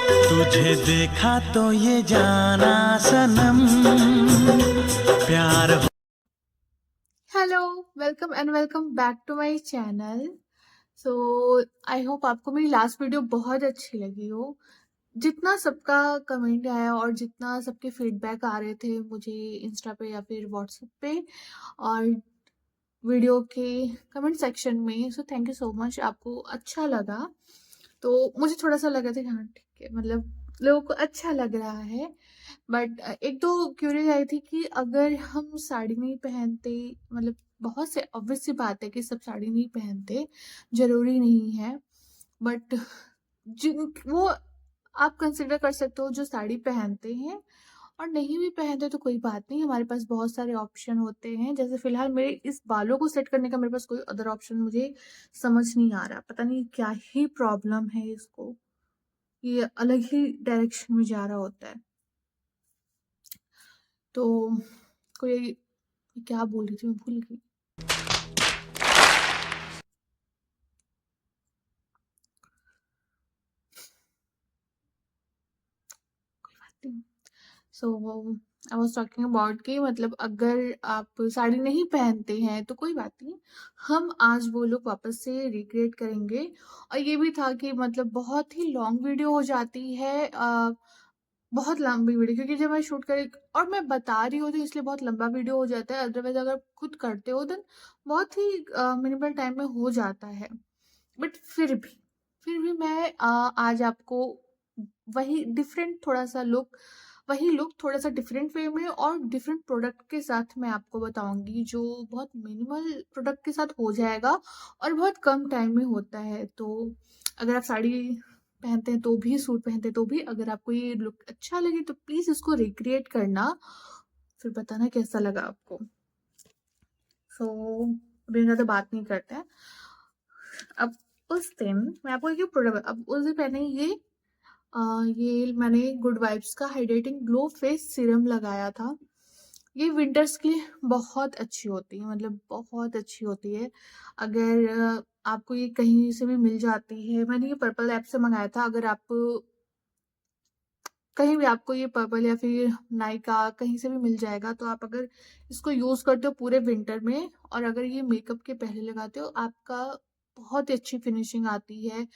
तुझे देखा तो ये जाना सनम प्यार हो। Hello, welcome back to my channel. So I hope आपको मेरी लास्ट वीडियो बहुत अच्छी लगी हो। जितना सबका कमेंट आया और जितना सबके फीडबैक आ रहे थे मुझे इंस्टा पे या फिर व्हाट्सएप पे और वीडियो के कमेंट सेक्शन में, so thank you so much. आपको अच्छा लगा तो मुझे थोड़ा सा लगा था कि हाँ ठीक है, मतलब लोगों को अच्छा लग रहा है। बट एक तो क्यूरीज आई थी कि अगर हम साड़ी नहीं पहनते, मतलब बहुत से ऑब्वियस सी बात है कि सब साड़ी नहीं पहनते, जरूरी नहीं है। बट जिन वो आप कंसिडर कर सकते हो जो साड़ी पहनते हैं, और नहीं भी पहनते तो कोई बात नहीं, हमारे पास बहुत सारे ऑप्शन होते हैं। जैसे फिलहाल मेरे इस बालों को सेट करने का मेरे पास कोई अदर ऑप्शन मुझे समझ नहीं आ रहा, पता नहीं क्या ही प्रॉब्लम है इसको, ये अलग ही डायरेक्शन में जा रहा होता है। तो कोई, क्या बोल रही थी मैं भूल गई। सो आई वाज टॉकिंग अबाउट कि मतलब अगर आप साड़ी नहीं पहनते हैं तो कोई बात नहीं, हम आज वो लोग वापस से रिक्रिएट करेंगे। और ये भी था कि मतलब बहुत ही लॉन्ग वीडियो हो जाती है, बहुत लंबी वीडियो, क्योंकि जब मैं शूट कर और मैं बता रही हूँ तो इसलिए बहुत लंबा वीडियो हो जाता है। अदरवाइज अगर खुद करते हो देन बहुत ही मिनिमल टाइम में हो जाता है। बट फिर भी मैं आज आपको वही डिफरेंट थोड़ा सा लुक, वही लुक थोड़ा सा डिफरेंट वे में और डिफरेंट प्रोडक्ट के साथ मैं आपको बताऊंगी, जो बहुत मिनिमल प्रोडक्ट के साथ हो जाएगा और बहुत कम टाइम में होता है। तो अगर आप साड़ी पहनते हैं तो भी, सूट पहनते हैं तो भी, अगर आपको ये लुक अच्छा लगे तो प्लीज इसको रिक्रिएट करना, फिर बताना कैसा लगा आपको। सो अभी ज़्यादा बात नहीं करते हैं। अब उस दिन मैं आपको एक प्रोडक्ट, अब उस दिन मैंने ये मैंने गुड वाइब्स का हाइड्रेटिंग ग्लो फेस सीरम लगाया था। ये विंटर्स के लिए बहुत अच्छी होती है, मतलब बहुत अच्छी होती है। अगर आपको ये कहीं से भी मिल जाती है, मैंने ये पर्पल ऐप से मंगाया था। अगर आप कहीं भी, आपको ये पर्पल या फिर नायका कहीं से भी मिल जाएगा, तो आप अगर इसको यूज करते हो पूरे विंटर में और अगर ये मेकअप के पहले लगाते हो, आपका बहुत ही अच्छी फिनिशिंग आती है।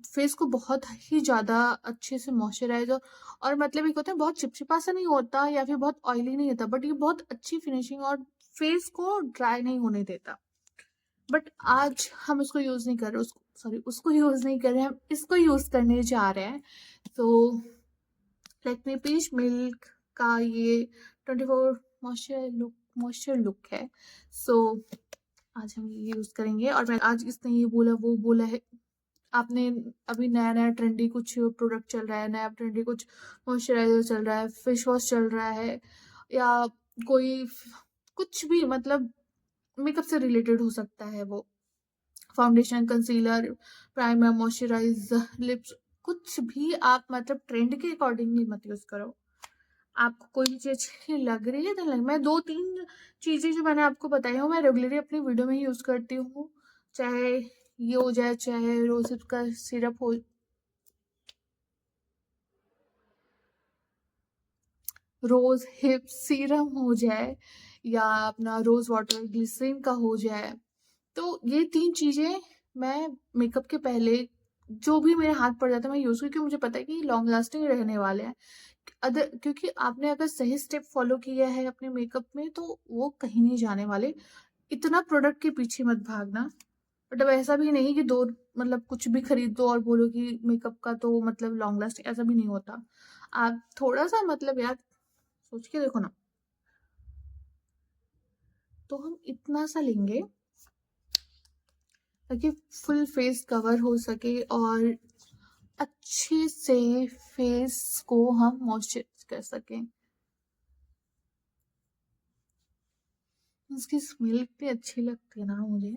फेस को बहुत ही ज्यादा अच्छे से मॉइस्चराइज, और मतलब एक होता है बहुत चिपचिपा सा नहीं होता या फिर बहुत ऑयली नहीं होता, बट ये बहुत अच्छी फिनिशिंग और फेस को ड्राई नहीं होने देता। बट आज हम उसको यूज नहीं कर रहे, उसको सॉरी उसको यूज नहीं कर रहे, हम इसको यूज करने जा रहे हैं। तो लैक्मे पीच मिल्क का ये 24 मॉइस्चर लुक है। सो आज हम ये यूज करेंगे, और मैं आज इसने ये बोला वो बोला है, आपने अभी नया नया ट्रेंडी कुछ प्रोडक्ट चल रहा है, नया ट्रेंडी कुछ मॉइस्चराइजर चल रहा है, फेस वॉश चल रहा है, या कोई कुछ भी, मतलब मेकअप से रिलेटेड हो सकता है वो, foundation, concealer, primer, moisturiser, lips, कुछ भी आप मतलब ट्रेंड के अकॉर्डिंगली मत यूज करो। आपको कोई भी चीज अच्छी लग रही है तो लग, मैं दो तीन चीजें जो मैंने आपको बताई हूँ मैं रेगुलरली अपनी वीडियो में ही यूज करती हूँ। चाहे ये हो जाए, चाहे रोज का सिरप हो, रोज हिप सीरम हो जाए, या अपना रोज वाटर ग्लिसरीन का हो जाए, तो ये तीन चीजें मैं मेकअप के पहले जो भी मेरे हाथ पड़ जाता है मैं यूज, क्योंकि मुझे पता है कि लॉन्ग लास्टिंग रहने वाले हैं। अदर क्योंकि आपने अगर सही स्टेप फॉलो किया है अपने मेकअप में तो वो कहीं नहीं जाने वाले। इतना प्रोडक्ट के पीछे मत भागना। बट अब ऐसा भी नहीं कि दो, मतलब कुछ भी खरीद दो और बोलो कि मेकअप का तो मतलब लॉन्ग लास्टिंग, ऐसा भी नहीं होता। आप थोड़ा सा मतलब यार सोच के देखो ना। तो हम इतना सा लेंगे ताकि फुल फेस कवर हो सके और अच्छे से फेस को हम मॉइस्चराइज कर सकें। इसकी स्मेल इतनी अच्छी लगती है ना मुझे।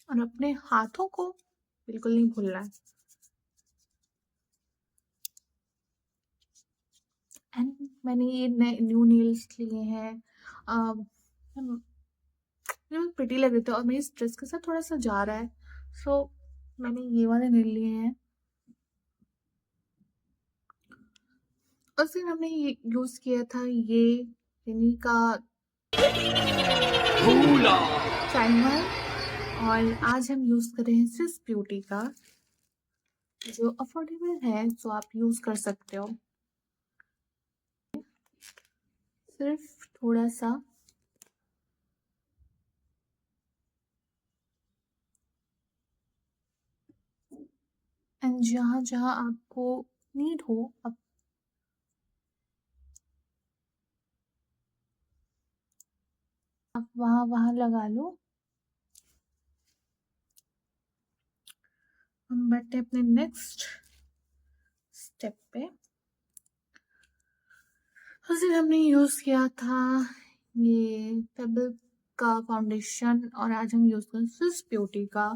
और अपने हाथों को बिल्कुल नहीं भूलना है। एंड मैंने ये नए न्यू नेल्स लिए हैं। मुझे बहुत प्रिटी लग रहे थे और मेरी स्ट्रेस के साथ थोड़ा सा जा रहा है, सो मैंने ये वाले ले लिए हैं। और फिर हमने ये यूज किया था ये रिनी का प्राइमर, और आज हम यूज कर रहे हैं स्विस ब्यूटी का, जो अफोर्डेबल है, जो आप यूज कर सकते हो। सिर्फ थोड़ा सा एंड जहाँ जहाँ आपको नीड हो आप वहाँ वहाँ लगा लो। हम बढ़ते हैं अपने नेक्स्ट स्टेप पे। उस दिन हमने यूज किया था ये फेबल का फाउंडेशन, और आज हम यूज करें स्विस ब्यूटी का।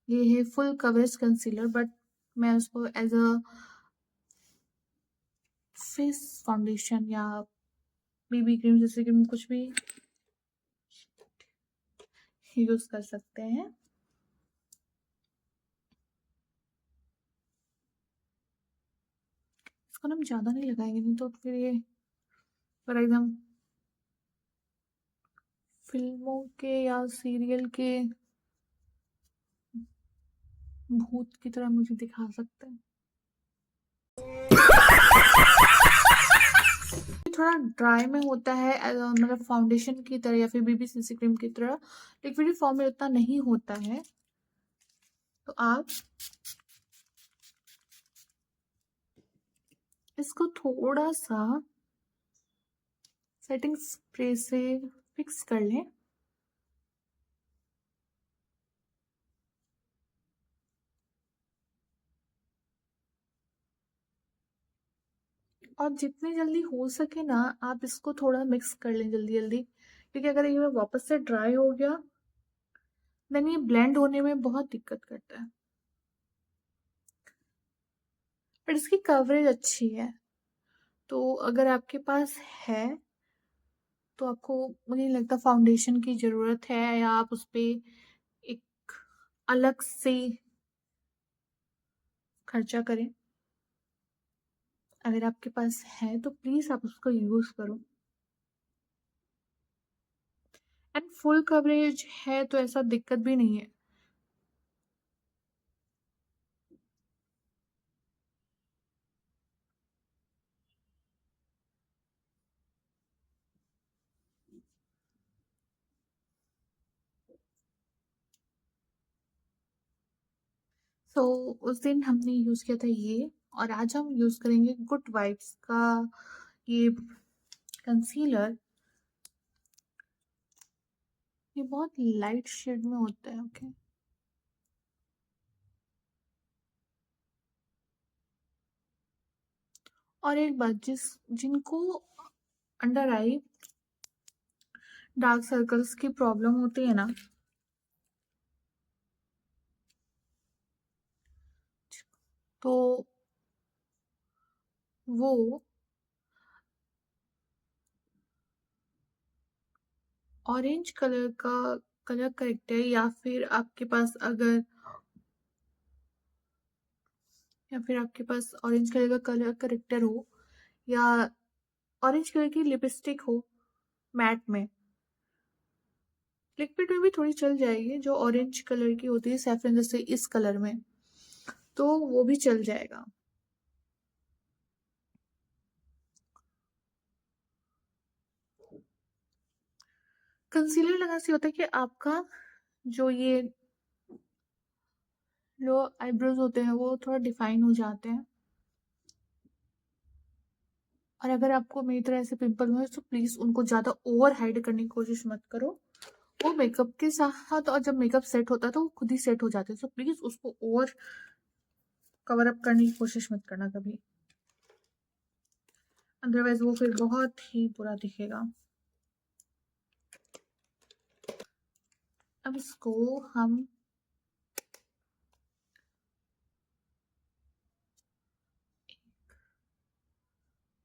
ये है फुल कवरेज कंसीलर, बट मैं उसको एज अ फेस फाउंडेशन या बीबी क्रीम जैसे कि कुछ भी यूज कर सकते हैं। इसको ना हम ज्यादा नहीं लगाएंगे, नहीं तो फिर ये पर एकदम फिल्मों के या सीरियल के भूत की तरह मुझे दिखा सकते हैं। थोड़ा ड्राई में होता है, मतलब फाउंडेशन की तरह या फिर बीबी सीसी क्रीम की तरह लिक्विड फॉर्म में उतना नहीं होता है। तो आप इसको थोड़ा सा सेटिंग स्प्रे से फिक्स कर लें। और जितनी जल्दी हो सके ना आप इसको थोड़ा मिक्स कर लें जल्दी जल्दी, क्योंकि अगर ये वापस से ड्राई हो गया देन ये ब्लेंड होने में बहुत दिक्कत करता है। पर इसकी कवरेज अच्छी है, तो अगर आपके पास है तो आपको, मुझे नहीं लगता फाउंडेशन की ज़रूरत है या आप उस पे एक अलग से खर्चा करें। अगर आपके पास है तो प्लीज़ आप उसको यूज़ करो। एंड फुल कवरेज है तो ऐसा दिक्कत भी नहीं है। सो उस दिन हमने यूज़ किया था ये, और आज हम यूज़ करेंगे गुड वाइब्स का ये कंसीलर। ये बहुत लाइट शेड में होता है, ओके। और एक बात, जिनको अंडर आई डार्क सर्कल्स की प्रॉब्लम होती है ना, तो वो ऑरेंज कलर का कलर करेक्टर, या फिर आपके पास ऑरेंज कलर का कलर करेक्टर हो, या ऑरेंज कलर की लिपस्टिक हो मैट में, लिक्विड में भी थोड़ी चल जाएगी, जो ऑरेंज कलर की होती है सैफरन जैसे इस कलर में, तो वो भी चल जाएगा। कंसीलर लगाने से होता है कि आपका जो ये लो आईब्रोज होते हैं वो थोड़ा डिफाइन हो जाते हैं। और अगर आपको मेरी तरह ऐसे पिंपल हुए तो प्लीज उनको ज्यादा ओवर हाइड करने की कोशिश मत करो। वो मेकअप के साथ, और जब मेकअप सेट होता है तो वो खुद ही सेट हो जाते हैं, तो प्लीज उसको ओवर कवर अप करने की कोशिश मत करना कभी, अदरवाइज वो फिर बहुत ही बुरा दिखेगा। अब इसको हम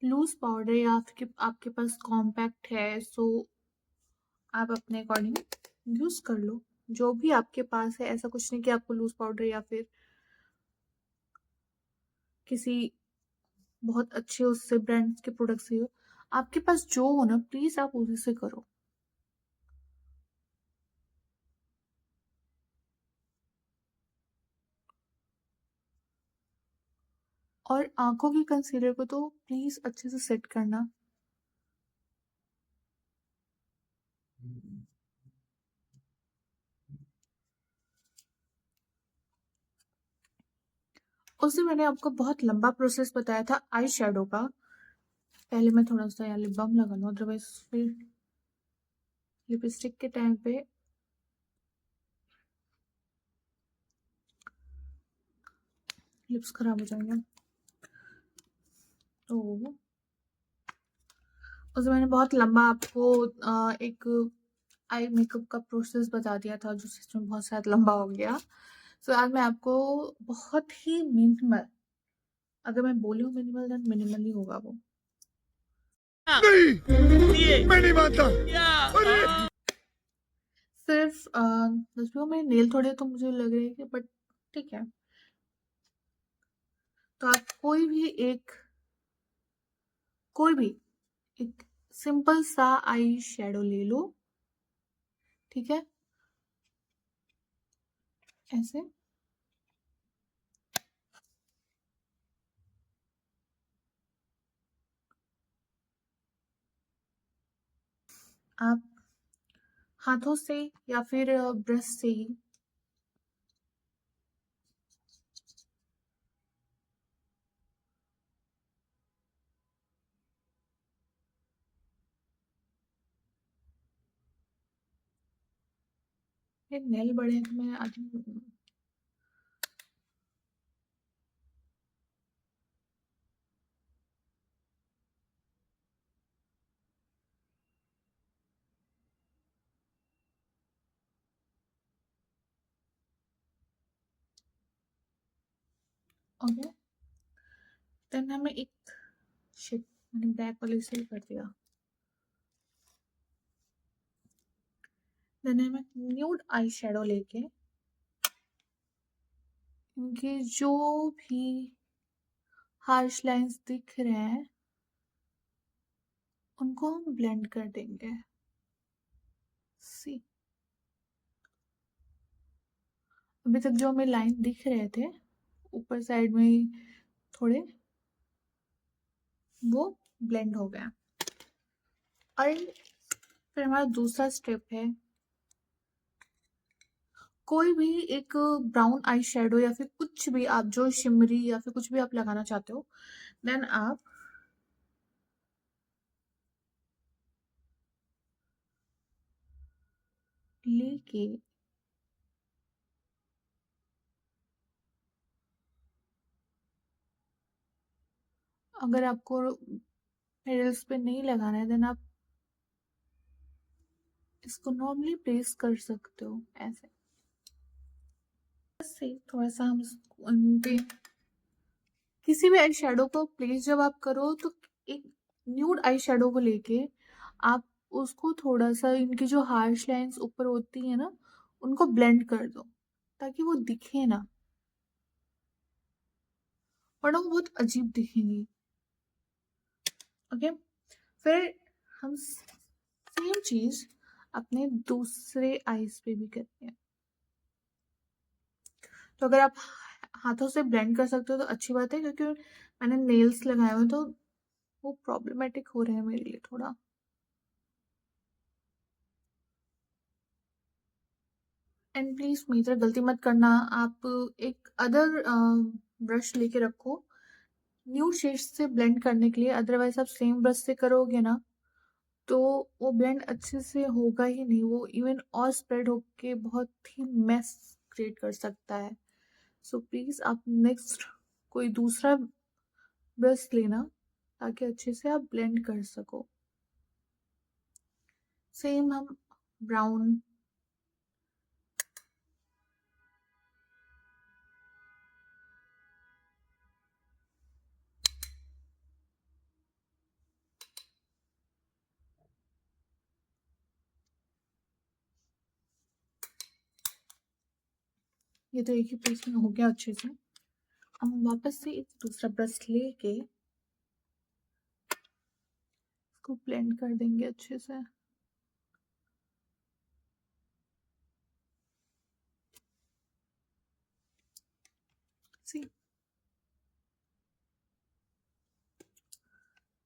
लूज पाउडर, या आपके आपके पास कॉम्पैक्ट है सो आप अपने अकॉर्डिंग यूज़ कर लो, जो भी आपके पास है। ऐसा कुछ नहीं कि आपको लूज़ पाउडर या फिर किसी बहुत अच्छे उससे ब्रांड्स के प्रोडक्ट से हो। आपके पास जो हो ना, प्लीज़ आप उसी से करो। और आँखों की कंसीलर को तो प्लीज़ अच्छे से सेट करना। उस दिन मैंने आपको बहुत लंबा प्रोसेस बताया था आई शैडो का। पहले मैं थोड़ा-सा यहाँ लिप बाम लगा लूँ, अदरवाइज़ फिर लिपस्टिक के टाइम पे लिप्स खराब हो जाएंगे। तो उस दिन मैंने बहुत लंबा आपको एक आई मेकअप का प्रोसेस बता दिया था, जो सच में बहुत शायद लंबा हो गया। सो आज मैं आपको बहुत ही मिनिमल, अगर मैं बोली हूँ मिनिमल, देन मिनिमल ही होगा वो। नहीं, मैं नहीं मानता। सिर्फ सच में मेरे नेल थोड़े तो मुझे लग रहे हैं, बट ठीक है। तो आप कोई भी एक सिंपल सा आई शेडो ले लो, ठीक है, ऐसे। आप हाथों से या फिर ब्रश से ही मेरे नेल बड़े हैं, तो मैं आज ओके। देन हमें एक शिट, मैंने ब्लैक वाले से ही कर दिया। देन हमें न्यूड आई शेडो लेके इनके जो भी हार्श लाइंस दिख रहे हैं उनको हम ब्लेंड कर देंगे। सी, अभी तक जो हमें लाइन दिख रहे थे ऊपर साइड में ही थोड़े, वो ब्लेंड हो गया। और फिर हमारा दूसरा स्टेप है, कोई भी एक ब्राउन आई शेडो या फिर कुछ भी आप जो शिमरी या फिर कुछ भी आप लगाना चाहते हो, देन आप लेके अगर आपको हेयर्स पे नहीं लगाना है, देन आप इसको नॉर्मली प्लेस कर सकते हो ऐसे। से थोड़ा सा हम इन पे किसी भी आई शेडो को प्लेस जब आप करो, तो एक न्यूड आई शेडो को लेके आप उसको थोड़ा सा इनकी जो हार्श लाइंस ऊपर होती है ना, उनको ब्लेंड कर दो ताकि वो दिखे ना, वरना वो बहुत अजीब दिखेंगी। ओके, फिर हम सेम चीज अपने दूसरे आईज पे भी करते हैं। तो अगर आप हाथों से ब्लेंड कर सकते हो तो अच्छी बात है, क्योंकि मैंने नेल्स लगाए हुए हैं, तो वो प्रॉब्लमेटिक हो रहे हैं मेरे लिए थोड़ा। एंड प्लीज मेरी तरह गलती मत करना, आप एक अदर ब्रश लेके रखो न्यू शेड्स से ब्लेंड करने के लिए। अदरवाइज आप सेम ब्रश से करोगे ना, तो वो ब्लेंड अच्छे से होगा ही नहीं, वो इवन और स्प्रेड होके बहुत ही मेस क्रिएट कर सकता है। सो प्लीज आप नेक्स्ट कोई दूसरा ब्रश लेना ताकि अच्छे से आप ब्लेंड कर सको। सेम हम ब्राउन ये तो एक ही पीस में हो गया अच्छे से। हम वापस से एक दूसरा ब्रश लेके इसको ब्लेंड कर देंगे अच्छे से। सी,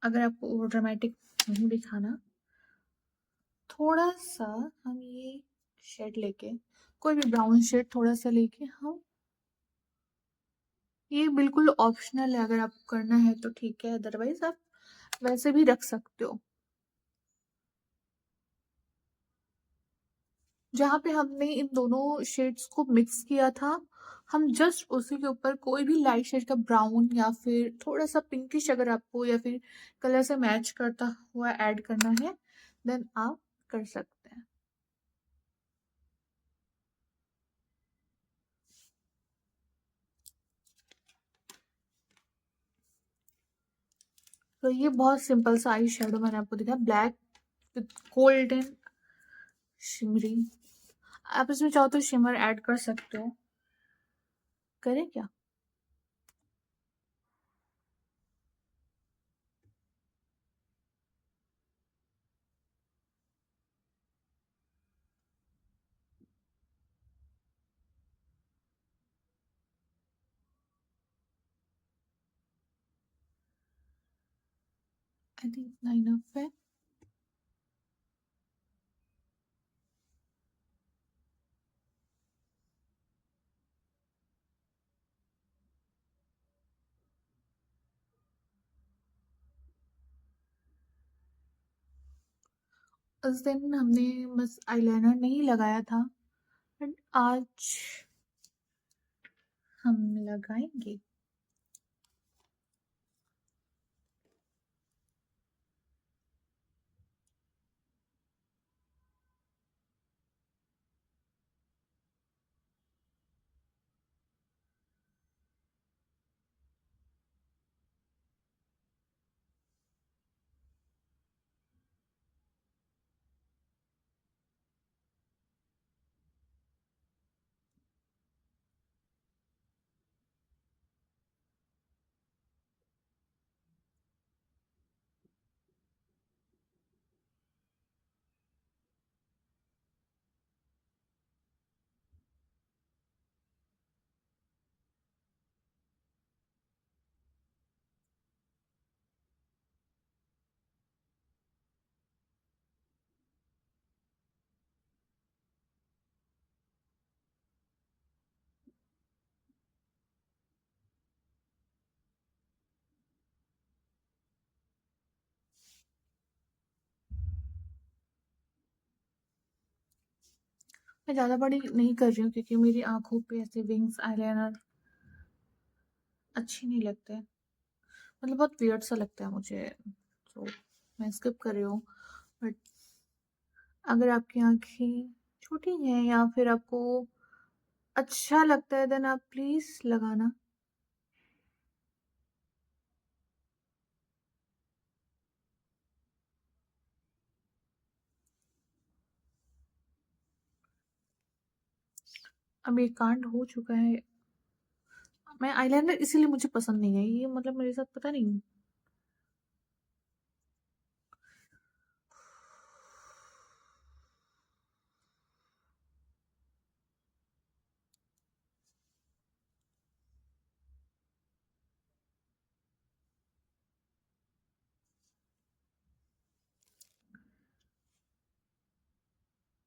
अगर आपको ओवर ड्रामेटिक नहीं दिखाना, थोड़ा सा हम ये शेड लेके, कोई भी ब्राउन शेड थोड़ा सा लेके हम, ये बिल्कुल ऑप्शनल है, अगर आपको करना है तो ठीक है, अदरवाइज आप वैसे भी रख सकते हो। जहाँ पे हमने इन दोनों शेड्स को मिक्स किया था, हम जस्ट उसी के ऊपर कोई भी लाइट शेड का ब्राउन या फिर थोड़ा सा पिंकिश अगर आपको या फिर कलर से मैच करता हुआ ऐड करना है, देन आप कर सकते हैं। तो ये बहुत सिंपल सा आई शेडो मैंने आपको दिखाया, ब्लैक विथ गोल्डन शिमरी। आप इसमें चाहो तो शिमर ऐड कर सकते हो। करें क्या? आई थिंक इतना इनफ है। उस दिन हमने बस आईलाइनर नहीं लगाया था, बट आज हम लगाएंगे। मैं ज़्यादा बड़ी नहीं कर रही हूँ क्योंकि मेरी आंखों पे ऐसे विंग्स आईलाइनर अच्छी नहीं लगते, मतलब बहुत वियर्ड सा लगता है मुझे, तो मैं स्किप कर रही हूँ। बट अगर आपकी आंखें छोटी हैं या फिर आपको अच्छा लगता है, देन आप प्लीज लगाना। अब ये कांड हो चुका है। मैं आईलाइनर इसीलिए मुझे पसंद नहीं है ये, मतलब मेरे साथ पता नहीं।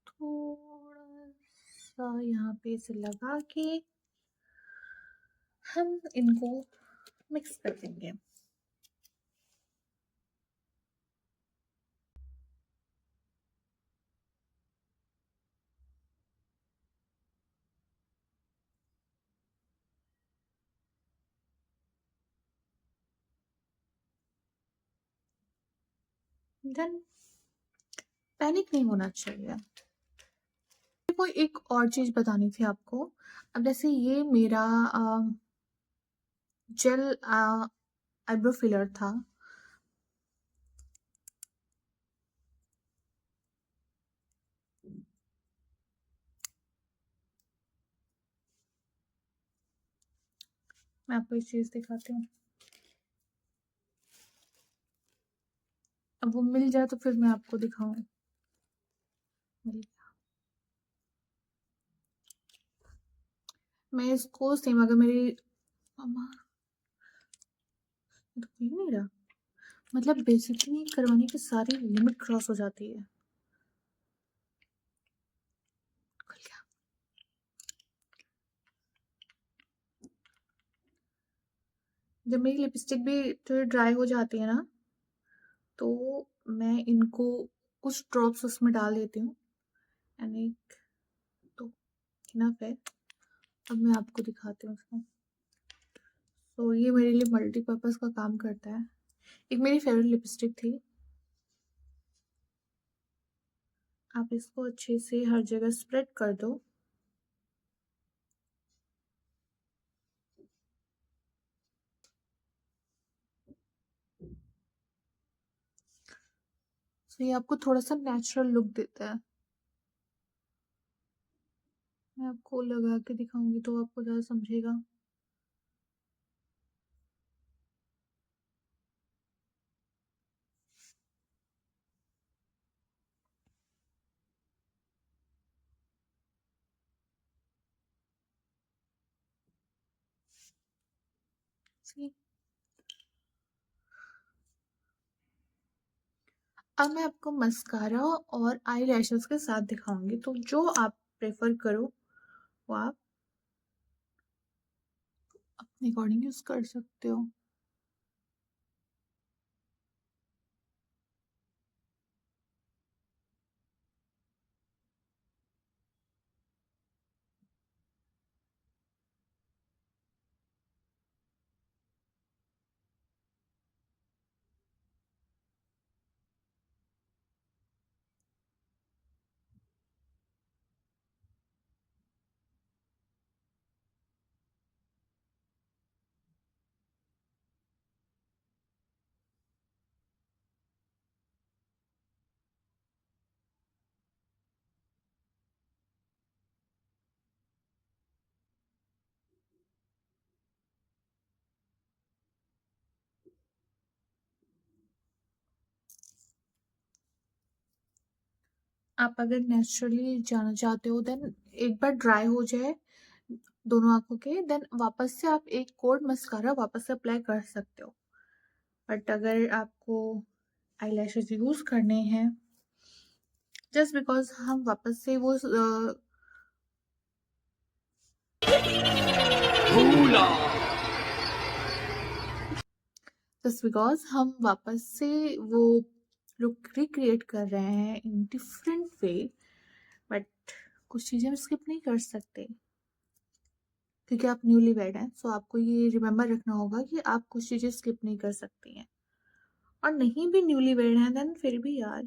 थोड़ा सा यहाँ पे इसे लगा के हम इनको मिक्स कर देंगे। देन पैनिक नहीं होना चाहिए। को एक और चीज बतानी थी आपको। अब जैसे ये मेरा जेल आईब्रो फिलर था, मैं आपको एक चीज़ दिखाती हूँ। अब वो मिल जाए तो फिर मैं आपको दिखाऊँ। मिल मैं इसको सेम अगर मेरी मम्मा ये तो खुल ही नहीं रहा। मतलब बेसिकली करवाने की सारी लिमिट क्रॉस हो जाती है। खुल गया। जब मेरी लिपस्टिक भी थोड़ी ड्राई हो जाती है ना, तो मैं इनको कुछ ड्रॉप्स उसमें डाल देती हूँ एंड एक तो इनफ है। अब मैं आपको दिखाती हूँ उसको। तो ये मेरे लिए मल्टीपर्पज़ का काम करता है। एक मेरी फेवरेट लिपस्टिक थी। आप इसको अच्छे से हर जगह स्प्रेड कर दो। तो ये आपको थोड़ा-सा नेचुरल लुक देता है। मैं आपको लगा के दिखाऊँगी तो आपको ज़्यादा समझेगा। सी अब मैं आपको मस्कारा और आईलैशेस के साथ दिखाऊँगी, तो जो आप प्रेफ़र करो वो आप अपने अकॉर्डिंग यूज़ कर सकते हो। आप अगर नेचुरली जाना चाहते हो देन एक बार ड्राई हो जाए दोनों आँखों के देन वापस से आप एक कोट मस्कारा वापस से अप्लाई कर सकते हो। बट अगर आपको आईलैशेस यूज़ करने हैं जस्ट बिकॉज़ हम वापस से वो जस्ट बिकॉज़ हम वापस से वो लुक रिक्रिएट कर रहे हैं इन डिफरेंट वे बट कुछ चीज़ें हम स्किप नहीं कर सकते क्योंकि आप न्यूलीवैड हैं। सो आपको ये रिमेंबर रखना होगा कि आप कुछ चीज़ें स्किप नहीं कर सकती हैं और नहीं भी न्यूलीवैड हैं देन फिर भी यार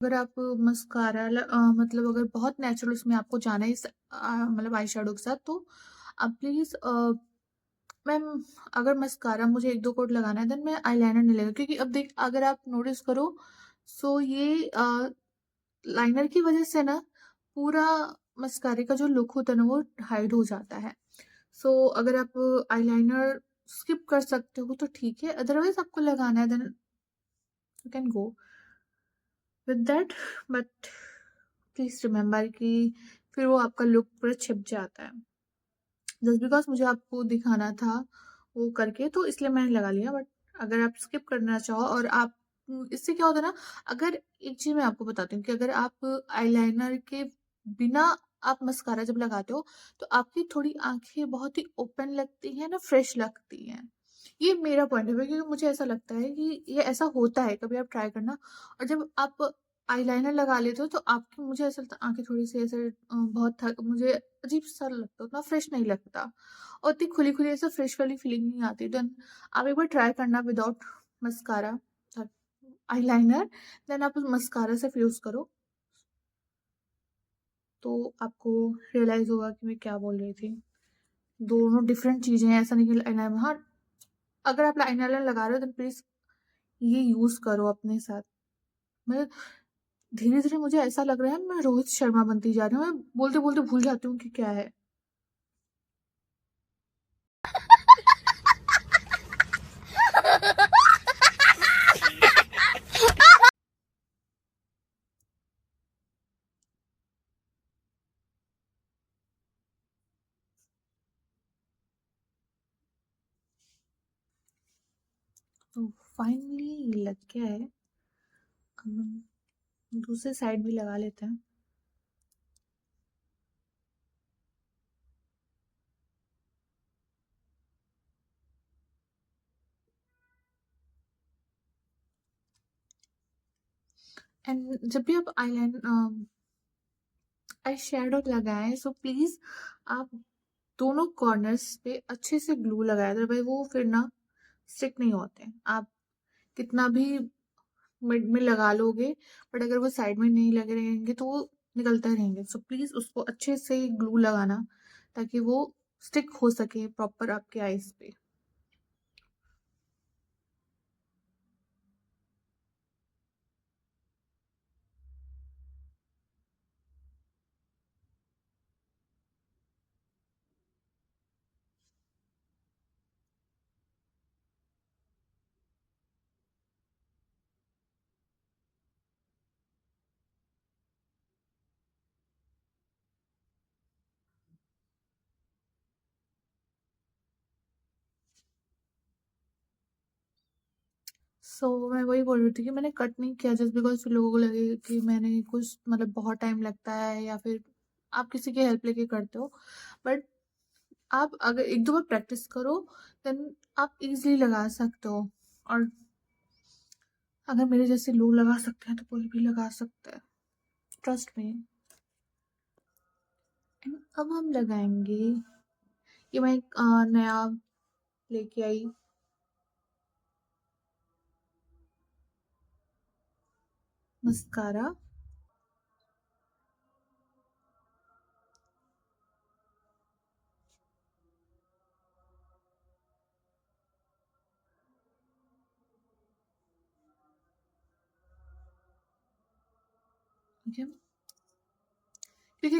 अगर आप मस्कारा मतलब अगर बहुत नेचुरल उसमें आपको जाना है इस मतलब आई शेडो के साथ तो आप प्लीज़ मैम अगर मस्कारा मुझे 1-2 कोट लगाना है देन मैं आईलाइनर नहीं लगेगा क्योंकि अब देख अगर आप नोटिस करो सो ये लाइनर की वजह से ना पूरा मस्कारे का जो लुक होता है ना वो हाइड हो जाता है। सो अगर आप आईलाइनर स्किप कर सकते हो तो ठीक है अदरवाइज़ आपको लगाना है then you can go with that but please remember कि फिर वो आपका लुक पूरा छिप जाता है। जस्ट बिकॉज़ मुझे आपको दिखाना था वो करके तो इसलिए मैंने लगा लिया बट अगर आप स्किप करना चाहो और आप इससे क्या होता है ना अगर एक चीज़ मैं आपको बताती हूँ कि अगर आप आईलाइनर के बिना आप मस्कारा जब लगाते हो तो आपकी थोड़ी आँखें बहुत ही ओपन लगती हैं ना फ्रेश लगती हैं। ये मेरा पॉइंट ऑफ व्यू क्योंकि मुझे ऐसा लगता है कि ये ऐसा होता है, कभी आप ट्राई करना और जब आप आईलाइनर लगा लेते हो तो आपकी मुझे ऐसा लगता है आँखें थोड़ी-सी ऐसे बहुत थक मुझे अजीब-सा लगता है, उतना फ्रेश नहीं लगता और इतनी खुली-खुली ऐसे फ्रेश वाली फीलिंग नहीं आती। देन आप एक बार ट्राई करना विदाउट मस्कारा आईलाइनर देन आप उस मस्कारा सिर्फ यूज़ करो, तो आपको रियलाइज़ होगा कि मैं क्या बोल रही थी। दोनों डिफरेंट चीज़ें हैं, ऐसा नहीं कि लाइनर हाँ, अगर आप लाइनर लगा रहे हो तो प्लीज़ ये यूज़ करो अपने साथ। मैं धीरे-धीरे मुझे ऐसा लग रहा है मैं रोहित शर्मा बनती जा रही हूँ, मैं बोलते-बोलते भूल जाती हूँ कि क्या है। तो फाइनली लग गया है। अब हम दूसरे साइड भी लगा लेते हैं। एंड जब भी आप आई शेडो लगाएं, सो प्लीज आप दोनों कॉर्नर्स पे अच्छे से ग्लू लगाए, अदरवाइज वो फिर ना स्टिक नहीं होते। आप कितना भी मिड में लगा लोगे, बट अगर वो साइड में नहीं लगे रहेंगे तो वो निकलते रहेंगे। सो प्लीज उसको अच्छे से ग्लू लगाना ताकि वो स्टिक हो सके प्रॉपर आपके आईज पे। मैं वही बोल रही थी कि मैंने कट नहीं किया जस्ट बिकॉज फिर लोगों को लगे कि मैंने कुछ मतलब बहुत टाइम लगता है या फिर आप किसी की हेल्प लेके करते हो। बट आप अगर एक दो बार प्रैक्टिस करो देन आप इजीली लगा सकते हो। और अगर मेरे जैसे लोग लगा सकते हैं तो कोई भी लगा सकता है, ट्रस्ट मी। अब हम लगाएंगे, ये मैं एक नया लेके आई मस्कारा। ठीक है, क्योंकि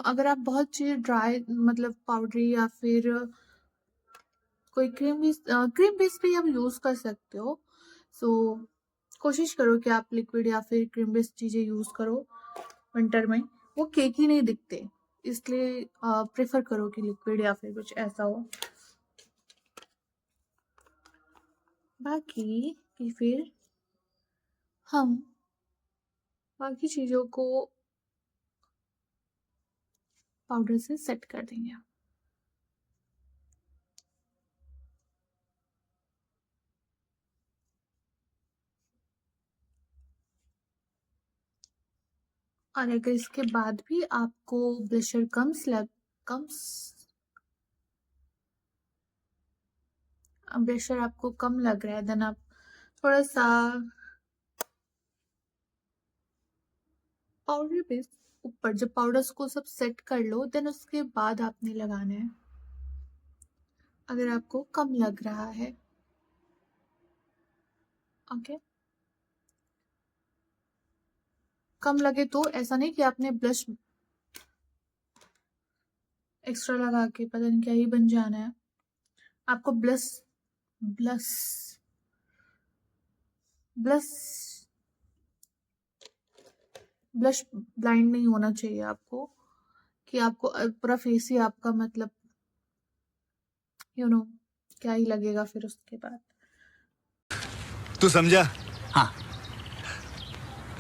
अगर आप बहुत चीज़ ड्राई मतलब पाउडरी या फिर कोई क्रीम बेस पे आप यूज़ कर सकते हो। सो कोशिश करो कि आप लिक्विड या फिर क्रीम बेस्ड चीज़ें यूज़ करो विंटर में। वो केकी नहीं दिखते, इसलिए प्रेफर करो कि लिक्विड या फिर कुछ ऐसा हो। बाकी कि फिर हम बाकी चीज़ों को पाउडर से सेट कर देंगे। और अगर इसके बाद भी आपको ब्लशर कम ब्लशर आपको कम लग रहा है देन आप थोड़ा सा पाउडर बेस ऊपर, जब पाउडर्स को सब सेट कर लो देन उसके बाद आपने लगाना है अगर आपको कम लग रहा है। ओके, कम लगे तो ऐसा नहीं कि आपने ब्लश एक्स्ट्रा लगा के पता नहीं क्या ही बन जाना है। आपको ब्लश ब्लश ब्लश ब्लाइंड नहीं होना चाहिए आपको कि आपको पूरा फेस ही आपका मतलब यू नो क्या ही लगेगा फिर उसके बाद। तू समझा? हाँ।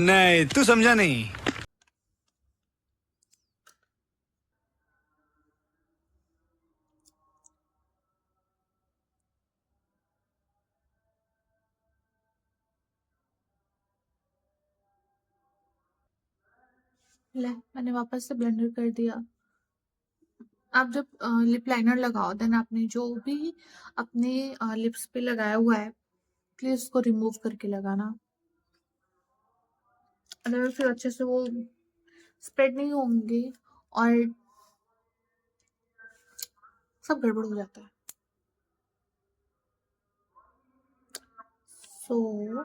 नहीं, तू समझा नहीं। ले, मैंने वापस से ब्लेंडर कर दिया। आप जब लिप लाइनर लगाओ देन आपने जो भी अपने लिप्स पे लगाया हुआ है प्लीज उसको रिमूव करके लगाना, अदरवाइज फिर अच्छे से वो स्प्रेड नहीं होंगे और सब गड़बड़ हो जाता है। सो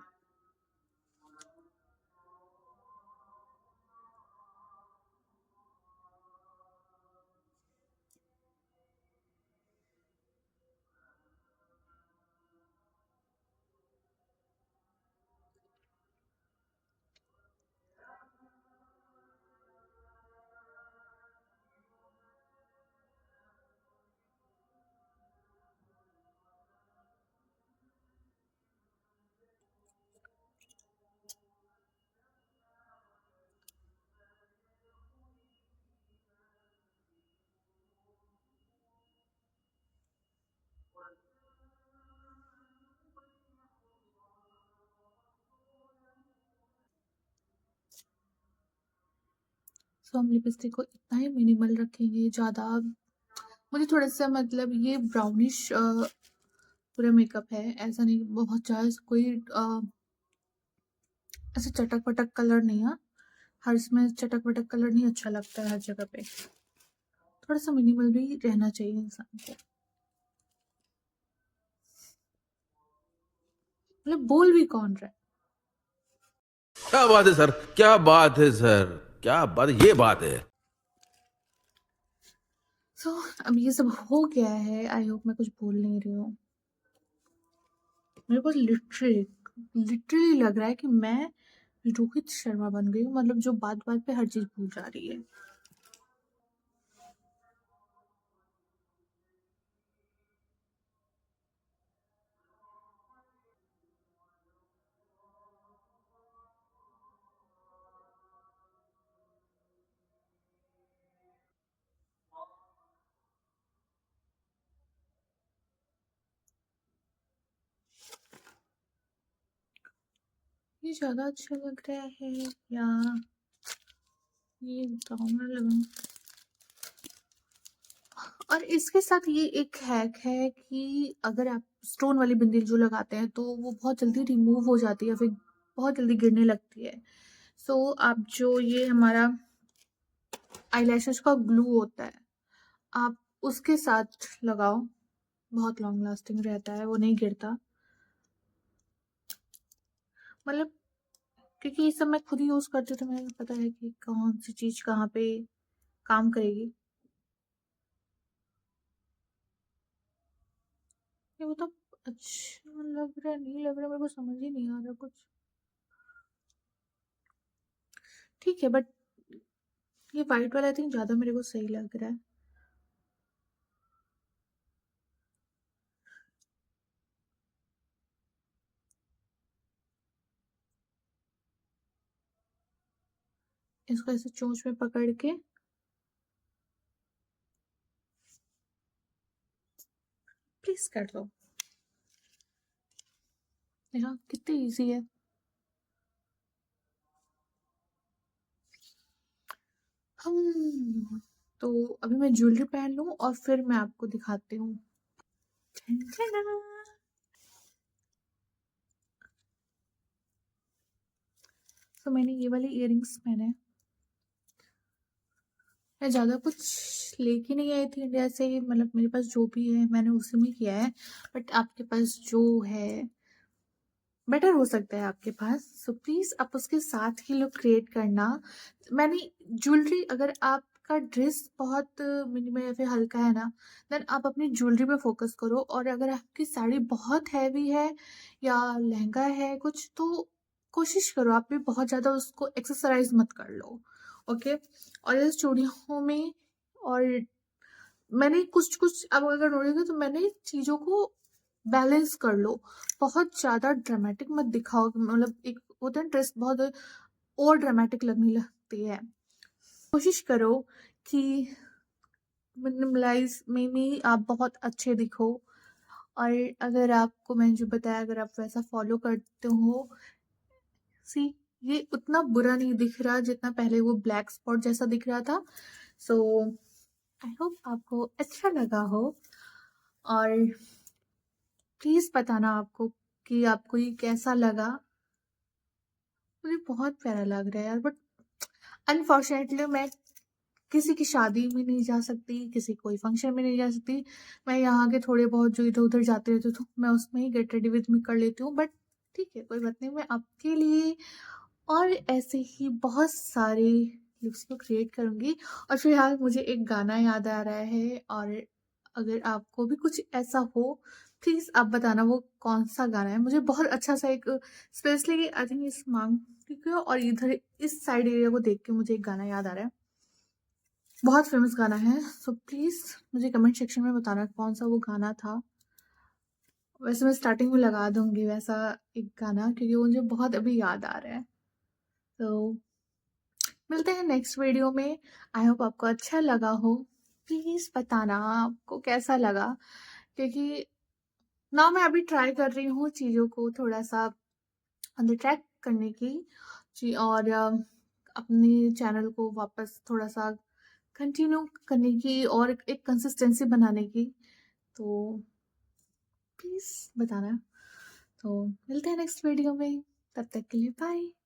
सो हम लिपस्टिक को इतना ही मिनिमल रखेंगे, ज़्यादा मुझे थोड़ा-सा मतलब ये ब्राउनिश पूरा मेकअप है, ऐसा नहीं बहुत ज़्यादा कोई ऐसे चटक-पटक कलर नहीं है। हर इसमें चटक-पटक कलर नहीं अच्छा लगता है हर जगह पे। थोड़ा-सा मिनिमल भी रहना चाहिए इंसान को। मतलब बोल भी कौन रहा है? क्या बात है सर, क्या बात है सर, क्या बात है, ये बात है। सो अब ये सब हो गया है, आई होप मैं कुछ भूल नहीं रही हूँ। मेरे को लिटरली लग रहा है कि मैं रोहित शर्मा बन गई हूँ, मतलब जो बात-बात पे हर चीज़ भूल जा रही है। ये ज़्यादा अच्छा लग रहा है या ये ब्राउन लगाऊँ? और इसके साथ ये एक हैक है कि अगर आप स्टोन वाली बिंदी जो लगाते हैं तो वो बहुत जल्दी रिमूव हो जाती है, फिर बहुत जल्दी गिरने लगती है। सो आप जो ये हमारा आईलैशेस का ग्लू होता है, आप उसके साथ लगाओ, बहुत लॉन्ग लास्टिंग रहता है, वो नहीं गिरता। मतलब क्योंकि ये सब मैं खुद ही यूज़ करती हूँ तो मुझे पता है कि कौन सी चीज़ कहाँ पे काम करेगी। ये वो तो अच्छा लग रहा है, नहीं लग रहा, मेरे को समझ ही नहीं आ रहा कुछ। ठीक है, बट ये व्हाइट वाला आई थिंक ज़्यादा मेरे को सही लग रहा है। इसको ऐसे चोंच में पकड़ के प्रेस कर दो। देखा कितनी इजी है। हम तो अभी मैं ज्वेलरी पहन लूं और फिर मैं आपको दिखाती हूँ। तो मैंने ये वाले इयररिंग्स पहने हैं। मैं ज़्यादा कुछ लेके नहीं आई थी इंडिया से, मतलब मेरे पास जो भी है मैंने उसी में किया है, बट आपके पास जो है बेटर हो सकता है आपके पास, सो प्लीज़ आप उसके साथ ही लुक क्रिएट करना। मैंने ज्वेलरी, अगर आपका ड्रेस बहुत मिनिमल या फिर हल्का है ना, देन आप अपनी ज्वेलरी पे फोकस करो, और अगर आपकी साड़ी बहुत हैवी है या लहंगा है कुछ, तो कोशिश करो आप भी बहुत ज़्यादा उसको एक्सेसराइज मत कर लो। ओके, और इस चूड़ियों में, और मैंने कुछ कुछ अब अगर नोटिस तो मैंने चीज़ों को बैलेंस कर लो, बहुत ज़्यादा ड्रामेटिक मत दिखाओ, मतलब एक होता है ड्रेस बहुत और ड्रामेटिक लगने लगती है। कोशिश करो कि मिनिमलाइज में आप बहुत अच्छे दिखो, और अगर आपको मैंने जो बताया अगर आप वैसा फॉलो करते हो, सी ये उतना बुरा नहीं दिख रहा जितना पहले वो ब्लैक स्पॉट जैसा दिख रहा था। सो आई होप आपको अच्छा लगा हो, और प्लीज़ बताना आपको कि आपको ये कैसा लगा। मुझे बहुत प्यारा लग रहा है यार, बट अनफॉर्चुनेटली मैं किसी की शादी में नहीं जा सकती, किसी कोई फंक्शन में नहीं जा सकती। मैं यहाँ के थोड़े बहुत जो इधर उधर जाते रहते तो मैं उसमें ही गेट रेडी विद मी कर लेती हूँ, बट ठीक है कोई बात नहीं, मैं आपके लिए और ऐसे ही बहुत सारे लुक्स को क्रिएट करूँगी। और फिलहाल मुझे एक गाना याद आ रहा है, और अगर आपको भी कुछ ऐसा हो प्लीज़ आप बताना वो कौन सा गाना है। मुझे बहुत अच्छा सा एक स्पेशली आई थिंक इस मांग और इधर इस साइड एरिया को देख के मुझे एक गाना याद आ रहा है, बहुत फेमस गाना है। सो प्लीज़ मुझे कमेंट सेक्शन में बताना कौन सा वो गाना था। वैसे मैं स्टार्टिंग में लगा दूंगी वैसा एक गाना, क्योंकि वो मुझे बहुत अभी याद आ रहा है। तो मिलते हैं नेक्स्ट वीडियो में। आई होप आपको अच्छा लगा हो। प्लीज़ बताना आपको कैसा लगा, क्योंकि ना मैं अभी ट्राई कर रही हूँ चीज़ों को थोड़ा सा ऑन द ट्रैक करने की जी, और अपने चैनल को वापस थोड़ा-सा कंटिन्यू करने की और एक कंसिस्टेंसी बनाने की, तो प्लीज़ बताना। तो मिलते हैं नेक्स्ट वीडियो में, तब तक के लिए बाय।